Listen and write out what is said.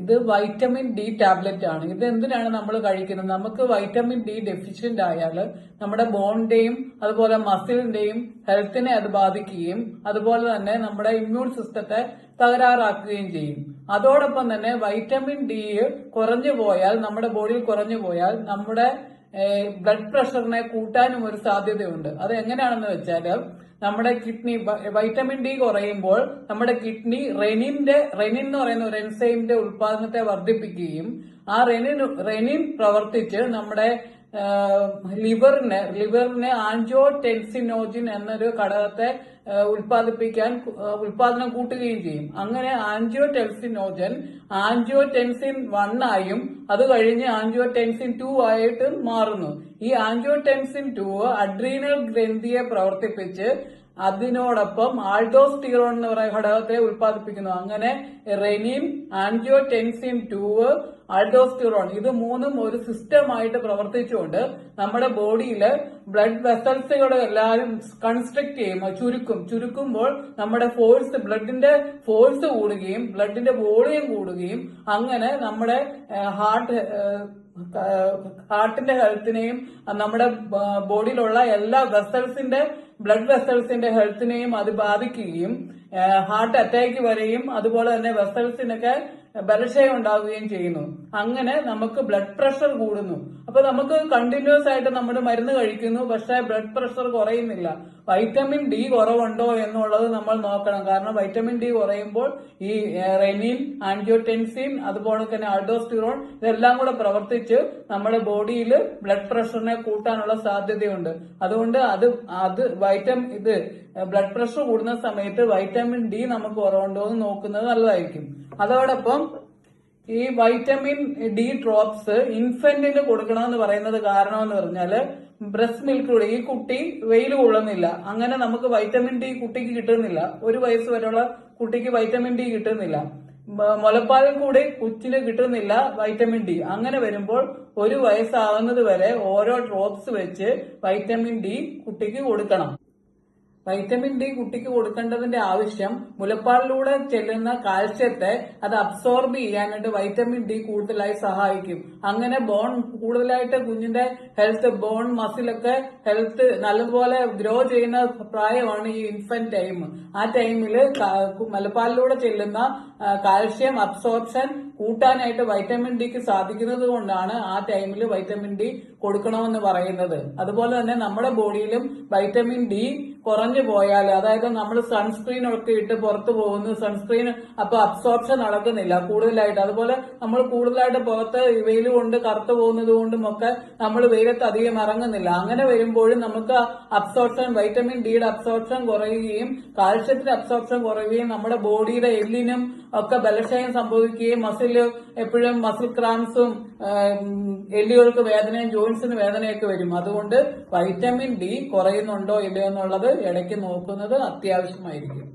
ഇത് vitamin D tablet ആണ്. ഇത് എന്തിനാണ് നമ്മൾ കഴിക്കുന്നത്? നമുക്ക് വൈറ്റമിൻ ഡി ഡെഫിഷ്യന്റ് ആയാൽ നമ്മുടെ ബോണിന്റെയും അതുപോലെ മസിലിന്റെയും ഹെൽത്തിനെ അത് ബാധിക്കുകയും അതുപോലെ തന്നെ നമ്മുടെ ഇമ്മ്യൂൺ സിസ്റ്റത്തെ തകരാറാക്കുകയും ചെയ്യും. അതോടൊപ്പം തന്നെ വൈറ്റമിൻ ഡി കുറഞ്ഞു പോയാൽ, നമ്മുടെ ബോഡിയിൽ കുറഞ്ഞു പോയാൽ നമ്മുടെ ബ്ലഡ് പ്രഷറിനെ കൂട്ടാനും ഒരു സാധ്യതയുണ്ട്. അത് എങ്ങനെയാണെന്ന് വെച്ചാൽ, നമ്മുടെ കിഡ്നി വൈറ്റമിൻ ഡി കുറയുമ്പോൾ നമ്മുടെ കിഡ്നി റെനിൻ എന്ന് പറയുന്ന ഒരു എൻസൈമിന്റെ ഉൽപാദനത്തെ വർദ്ധിപ്പിക്കുകയും ആ റെനിൻ പ്രവർത്തിച്ച് നമ്മുടെ ലിവറിന് ആൻജിയോടെൻസിനോജിൻ എന്നൊരു ഘടകത്തെ ഉൽപാദനം കൂട്ടുകയും ചെയ്യും. അങ്ങനെ ആൻജിയോടെൻസിൻ 1 ആയും അത് കഴിഞ്ഞ് ആൻജിയോടെൻസിൻ 2 ആയിട്ട് മാറുന്നു. ഈ ആൻജിയോടെൻസിൻ 2 അഡ്രീനൽ ഗ്രന്ഥിയെ പ്രവർത്തിപ്പിച്ച് അതിനോടൊപ്പം ആൾഡോസ്റ്റിറോൺ എന്ന് പറയുന്ന ഘടകത്തെ ഉൽപ്പാദിപ്പിക്കുന്നു. അങ്ങനെ റെനിൻ, ആൻജിയോടെൻസിൻ 2, ആൾഡോസ്റ്റിറോൺ ഇത് മൂന്നും ഒരു സിസ്റ്റമായിട്ട് പ്രവർത്തിച്ചുകൊണ്ട് നമ്മുടെ ബോഡിയില് ബ്ലഡ് വെസൽസുകൾ എല്ലാവരും കൺസ്ട്രക്ട് ചെയ്യും, ചുരുക്കുമ്പോൾ നമ്മുടെ ബ്ലഡിന്റെ ഫോഴ്സ് കൂടുകയും ബ്ലഡിന്റെ വോളിയം കൂടുകയും അങ്ങനെ നമ്മുടെ ഹാർട്ടിന്റെ ഹെൽത്തിനെയും നമ്മുടെ ബോഡിയിലുള്ള എല്ലാ ബ്ലഡ് വെസൽസിന്റെ ഹെൽത്തിനെയും അത് ബാധിക്കുകയും ഹാർട്ട് അറ്റാക്ക് വരെയും അതുപോലെ തന്നെ വെസൽസിനൊക്കെ ബലക്ഷയം ഉണ്ടാവുകയും ചെയ്യുന്നു. അങ്ങനെ നമുക്ക് ബ്ലഡ് പ്രഷർ കൂടുന്നു. അപ്പൊ നമുക്ക് കണ്ടിന്യൂസ് ആയിട്ട് നമ്മൾ മരുന്ന് കഴിക്കുന്നു, പക്ഷെ ബ്ലഡ് പ്രഷർ കുറയുന്നില്ല. വൈറ്റമിൻ ഡി കുറവുണ്ടോ എന്നുള്ളത് നമ്മൾ നോക്കണം. കാരണം വൈറ്റമിൻ ഡി കുറയുമ്പോൾ ഈ റെനിൻ, ആൻജിയോടെൻസിൻ അതുപോലെ തന്നെ ആൾഡോസ്റ്റിറോൺ ഇതെല്ലാം കൂടെ പ്രവർത്തിച്ച് നമ്മുടെ ബോഡിയിൽ ബ്ലഡ് പ്രഷറിനെ കൂട്ടാനുള്ള സാധ്യതയുണ്ട്. അതുകൊണ്ട് ബ്ലഡ് പ്രഷർ കൂടുന്ന സമയത്ത് വൈറ്റമിൻ ഡി നമുക്ക് കുറവുണ്ടോ എന്ന് നോക്കുന്നത് നല്ലതായിരിക്കും. അതോടൊപ്പം ഈ വൈറ്റമിൻ ഡി ഡ്രോപ്സ് ഇൻഫന്റിന് കൊടുക്കണമെന്ന് പറയുന്നത് കാരണം എന്ന് പറഞ്ഞാല് ബ്രസ്റ്റ് മിൽക്കിലൂടെ ഈ കുട്ടി വെയിൽ കൊള്ളുന്നില്ല, അങ്ങനെ നമുക്ക് വൈറ്റമിൻ ഡി കുട്ടിക്ക് കിട്ടുന്നില്ല. 1 വയസ്സ് വരെയുള്ള കുട്ടിക്ക് വൈറ്റമിൻ ഡി കിട്ടുന്നില്ല. മുലപ്പാലിൽ കൂടി കൊച്ചിന് കിട്ടുന്നില്ല വൈറ്റമിൻ ഡി. അങ്ങനെ വരുമ്പോൾ 1 വയസ്സാവുന്നത് വരെ ഓരോ ഡ്രോപ്സ് വെച്ച് വൈറ്റമിൻ ഡി കുട്ടിക്ക് കൊടുക്കണം. വൈറ്റമിൻ ഡി കുട്ടിക്ക് കൊടുക്കേണ്ടതിന്റെ ആവശ്യം മുലപ്പാലിലൂടെ ചെല്ലുന്ന കാൽസ്യത്തെ അത് അബ്സോർബ് ചെയ്യാനായിട്ട് വൈറ്റമിൻ ഡി കൂടുതലായി സഹായിക്കും. അങ്ങനെ കൂടുതലായിട്ട് കുഞ്ഞിന്റെ ബോൺ മസിലൊക്കെ നല്ലപോലെ ഗ്രോ ചെയ്യുന്ന പ്രായമാണ് ഈ ഇൻഫന്റ് ടൈം. ആ ടൈമില് മുലപ്പാലിലൂടെ ചെല്ലുന്ന കാൽസ്യം അബ്സോർപ്ഷൻ കൂട്ടാനായിട്ട് വൈറ്റമിൻ ഡിക്ക് സാധിക്കുന്നത് കൊണ്ടാണ് ആ ടൈമിൽ വൈറ്റമിൻ ഡി കൊടുക്കണമെന്ന് പറയുന്നത്. അതുപോലെ തന്നെ നമ്മുടെ ബോഡിയിലും വൈറ്റമിൻ ഡി കുറഞ്ഞു പോയാൽ, അതായത് നമ്മൾ സൺസ്ക്രീൻ ഒക്കെ ഇട്ട് പുറത്തു പോകുന്നു, സൺസ്ക്രീൻ അപ്പൊ അബ്സോർപ്ഷൻ നടക്കുന്നില്ല കൂടുതലായിട്ട്. അതുപോലെ നമ്മൾ കൂടുതലായിട്ട് പുറത്ത് വെയിൽ കൊണ്ട് കറുത്തു പോകുന്നത് കൊണ്ടും ഒക്കെ നമ്മൾ വെയിലത്ത് അധികം ഇറങ്ങുന്നില്ല. അങ്ങനെ വരുമ്പോഴും നമുക്ക് വൈറ്റമിൻ ഡിയുടെ അബ്സോർപ്ഷൻ കുറയുകയും കാൽസ്യത്തിന്റെ അബ്സോർപ്ഷൻ കുറയുകയും നമ്മുടെ ബോഡിയുടെ എല്ലിനും ഒക്കെ ബലക്ഷയം സംഭവിക്കുകയും എപ്പോഴും മസിൽ ക്രാംസും എല്ലുകൾക്ക് വേദനയും ജോയിന്റ്സിന് വേദനയൊക്കെ വരും. അതുകൊണ്ട് വൈറ്റമിൻ ഡി കുറയുന്നുണ്ടോ ഇല്ലയോ എന്നുള്ളത് ഇടയ്ക്ക് നോക്കുന്നത് അത്യാവശ്യമായിരിക്കും.